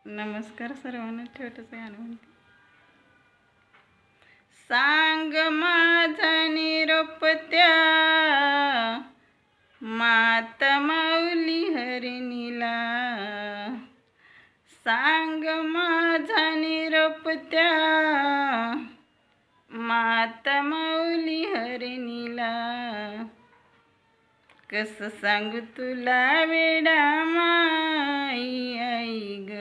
नमस्कार सर्वांना. छोटंसं गाणं म्हणते. सांग माझा निरोपत्या माता माऊली हरिणीला. सांग माझा निरोपत्या माता माऊली हरिणीला. कसं सांगू तुला वेडा माई आई ग,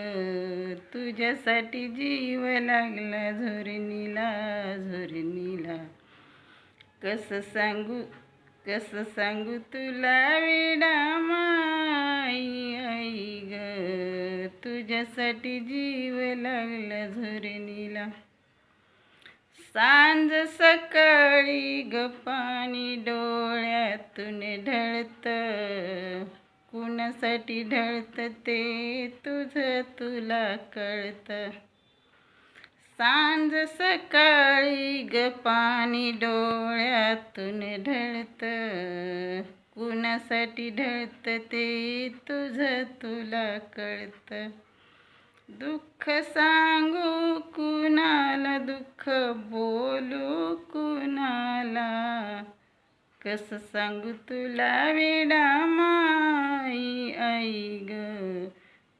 तुझ्यासाठी जीव लागला झोरणीला झोरणीला. कसं सांगू तुला वेडा माई आई ग, तुझ्यासाठी जीव लागला झोरणीला. सांज सकाळी ग पाणी डोळ्यातून ढळतं, कुणासाठी ढळतं ते तुझं तुला कळतं. सांज सकाळी ग पाणी डोळ्यातून ढळतं, कुणासाठी ढळतं ते तुझं तुला कळतं. दुःख सांगू कुणाला, दुःख बोलू कुणाला, कसं सांगू तुला वेडा माई आई ग,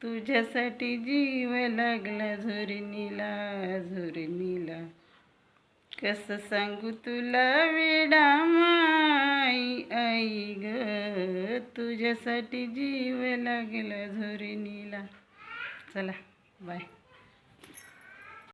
तुझ्यासाठी जीव लागला झोरणीला झोरणीला. कसं सांगू तुला वेडा माई आई ग, तुझ्यासाठी जीव लागला झोरणीला. चला बाय.